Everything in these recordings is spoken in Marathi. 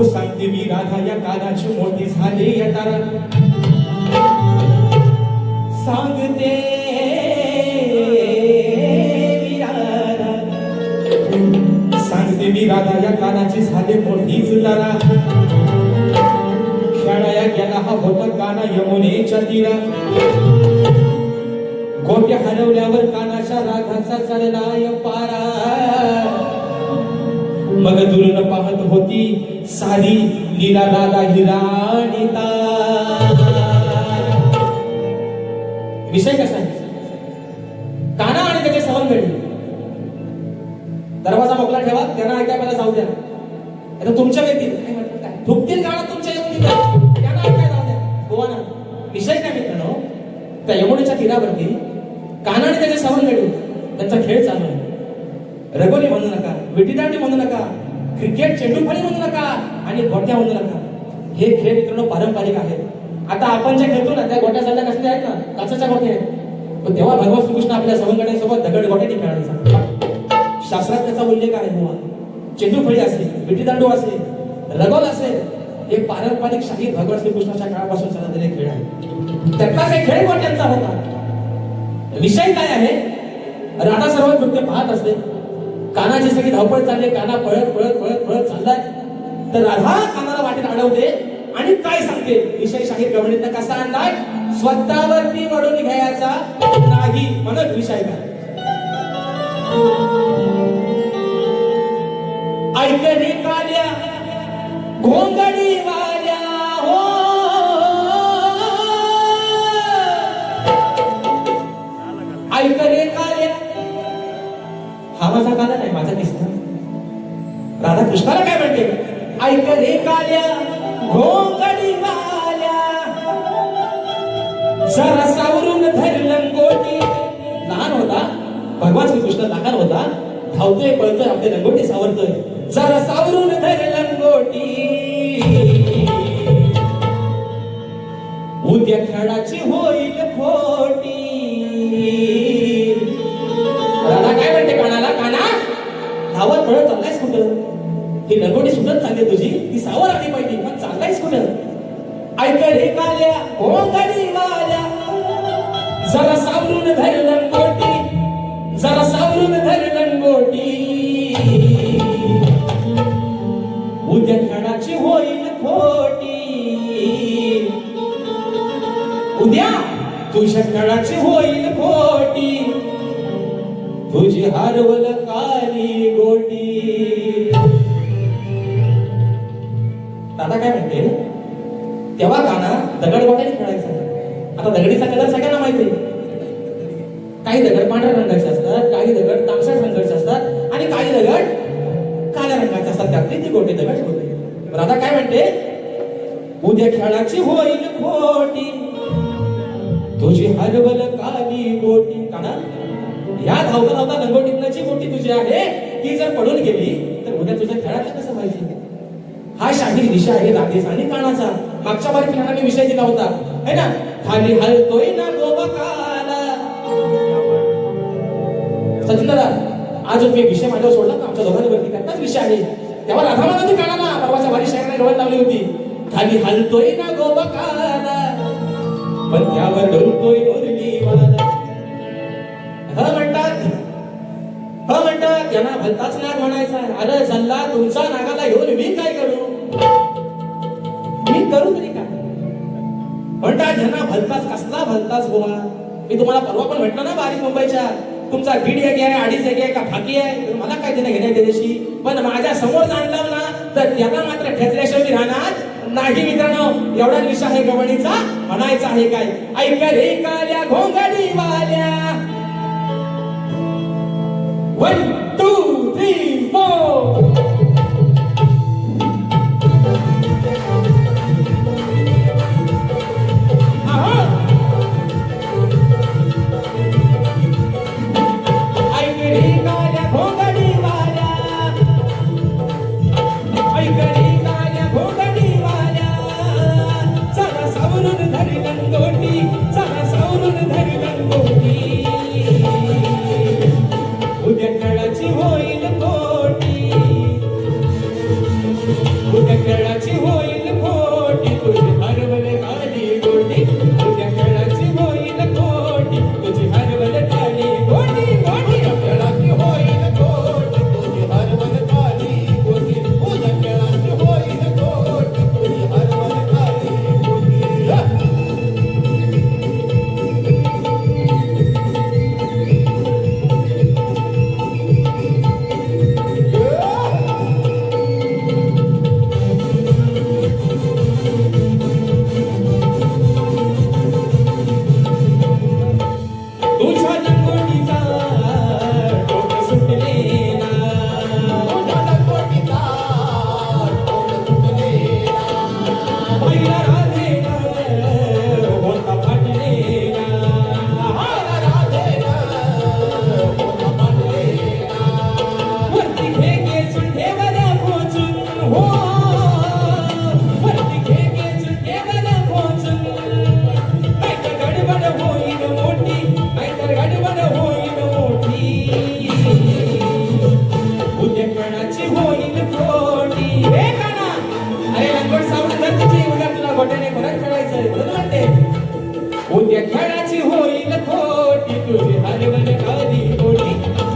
अहो सांगते मी राधा या कानाची मोठी झाली या तारा सांगते मी राधा सांगते मी राधा या कानाची झाली मोठी तारा खेळाया गेला हा होता काना यमुनेच्या तीरा गोट्या हरवल्यावर कानाच्या राधाचा चाललाय पारा मग दुरून पाहत होती सारी लीला दादा हिराणीता विषय कसा आहे काना आणि त्याचे सवंगडी दरवाजा मोकळा ठेवा त्यांना ऐकायला जाऊ द्या आता तुमच्या व्यक्ती काय म्हणतात काय थुकतील गाणं तुमच्या येऊन त्यांना ऐकायला जाऊ द्या गोवा ना विषय काय मित्रांनो त्या यमुनेच्या तीरावरती काना आणि त्याचे सवंगडी त्यांचा खेळ चालू आहे रगोली म्हणू नका विटीदांडी म्हणू नका क्रिकेट चेंडूफळी म्हणू नका आणि गोट्या म्हणू नका हे खेळ मित्रांनो पारंपरिक आहेत आता आपण जे खेळतो ना त्या गोट्या सध्या कसल्या आहेत ना काचेच्या गोट्या आहेत पण तेव्हा भगवान श्रीकृष्ण आपल्या सवंगड्यांसोबत दगड गोट्याने खेळायचा शास्त्रात त्याचा उल्लेख आहे बुवा चेंडूफळी असेल विटीदांडू असेल रगोल असेल हे पारंपरिक शाही भगवान श्रीकृष्णाच्या काळापासून चाललेले खेळ आहेत त्यातलाच एक खेळ गोट्यांचा होता विषय काय आहे राधा सर्व नृत्य पाहत असते कानाची सगळी धावपळ चालली काना पळत पळत पळत पळत चाललाय तर राधा कानाला वाटेत अडवते आणि काय सांगते विषय शाहीर गवळीतनं कसा आणलाय स्वतःवरती वळून घ्यायचा नाही म्हणत विषय काय ऐक रे काल्या घोंगडी वाल्या हो ऐक रे काल्या हा माझा काना नाही माझा दिसत राधा कृष्णाला काय म्हणते ऐक रे काल्या घोंगडी वाल्या जरा सावरून धर लंगोटी लहान होता भगवान श्रीकृष्ण लहान होता धावतोय पळतोय आपले लंगोटी सावरतोय जरा सावरून धर लंगोटी उद्या खेळाची होईल खोटी राधा काय म्हणते कानाला काना धावत पळत चाललायस कुठं ही लंगोटी सुटत चालली तुझी ती सावर आली पाहिजे पण चाललायस कुठं ऐक रे काल्या घोंगडी वाल्या जरा सावरून धर लंगोटी जरा सावरून धर लंगोटी उद्या खेळाची होईल खोटी उद्या तुझ्या खेळाची होईल खोटी तुझी हरवल काली गोटी दादा काय म्हणते तेव्हा काना दगड गोट्याने खेळायचा आता दगडीचा कलर सगळ्यांना माहिती आहे काही दगड पांढऱ्या रंगाचे असतात काही दगड तांबड्या रंगाचे असतात आणि काही दगड काळ्या रंगाचे असतात त्यातली ती गोटी दगड होते राधा काय म्हणते उद्या खेळाची होईल खोटी तुझी हरवल काली गोटी काना या धावता धावता लंगोटीतनाची गोटी तुझी आहे ती जर पडून गेली तर उद्या तुझ्या खेळाचं कसं पाहिजे हा शाही विषय आहे राधेचा आणि कानाचा मागच्या बारी मी विषय दिला होता है ना खाली हलतोय ना गोबकाला सचिन दादा आज मी विषय माझ्यावर सोडला ना आमच्या दोघांवरती त्याचाच विषय आहे तेव्हा राधा म्हणाली कानाला परवाच्या वारी शाहीराने डोळ्यात लावली होती खाली हलतोय ना गोबकाला पण त्यावर डोलतोय मुरलीवाला म्हणतात त्यांना भलताच नाग म्हणायचा अरे सल्ला तुमचा नागाला घेऊन मी काय करू मी करू तरी काय म्हणतात ह्यांना भलताच कसला भलताच गोवा मी तुम्हाला परवा पण म्हटलं ना बारीक मुंबईच्या तुमचा दीड एक आहे अडीच एक आहे का फाकी आहे मला काय देणं घेण्या त्याच्याशी पण माझ्या समोर जाणलं ना तर त्यांना मात्र ठेचल्याशिवाय मी राहणार नाही मित्रांनो एवढा विषय आहे गवळीचा म्हणायचा आहे काय ऐक रे काल्या घोंगडी वाल्या 1 2 3 4 उद्या खेळाची होईल खोटी कोटी हे काना अरे लंगोट सावड धरतीची उद्या तुला गोट्याने परत खेळायचंय बरोबर म्हणते उद्या खेळाची होईल कोटी तुझी हरवल कधी कोटी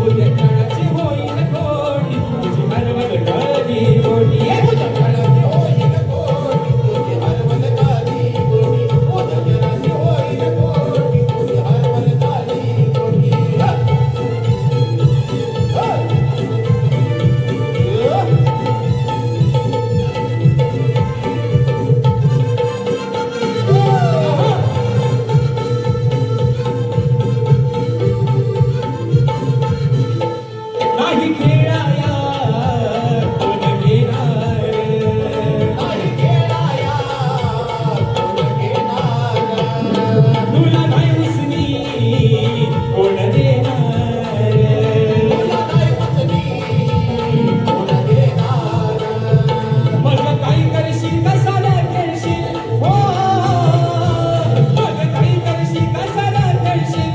उद्या खेळाची होईल कोटी तुझी हरवल कधी कोटी हे उद्या खेळाची होईल कोटी तुझी हरवल कधी कोटी उद्या खेळाची होईल कोटी तुझी हरवल कधी कोटी नाही खेळाया कोण घेणार नाही खेळाया कोण घेणार तुला नाही उसनी कोण देणार तुला नाही उसनी कोण देणार मग काय करशील कसाला खेळशील हो मग काय करशील कसाला खेळशील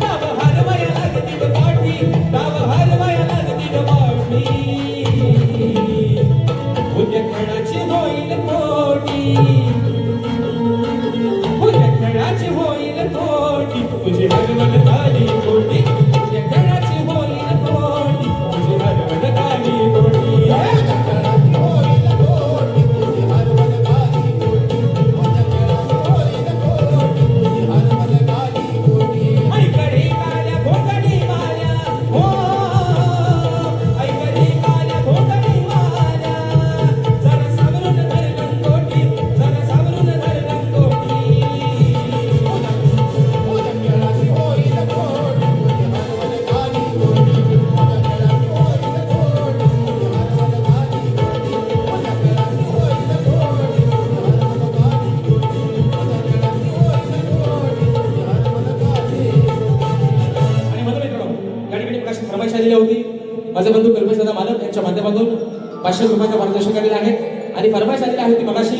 बाब हरवाया लागती पाठी बाब हरवाया लागती पाठी उद्या खेळाची होईल कोटी उद्या खेळाची होईल कोटी तुझी हरवल काली कोटी उद्या खेळाची होईल कोटी तुझी हरवल काली कोटी उद्या खेळाची होईल कोटी तुझी हरवल काली कोटी उद्या खेळाची होईल कोटी तुझी हरवल काली कोटी ऐकडी काल्या घोटडी माल्या हो ऐकडी काल्या घोटडी माल्या जरा सावरून धर लंगोटी जरा सावरून धर लंगोटी उद्या खेळाची होईल कोटी तुझी हरवल काली कोटी उद्या खेळाची होईल कोटी तुझी हरवल काली कोटी उद्या खेळाची होईल कोटी तुझी हरवल काली कोटी उद्या खेळाची होईल कोटी तुझी हरवल काली आणि म्हणून मित्रांनो या ठिकाणी प्रकाश फरमाईश आलेली होती माझे बंधू कल्पेश दादा मालक यांच्या माध्यमातून 500 रुपयाचा पारितोषिक आलेला आहे आणि फरमाईश आलेली आहे ती मगाशी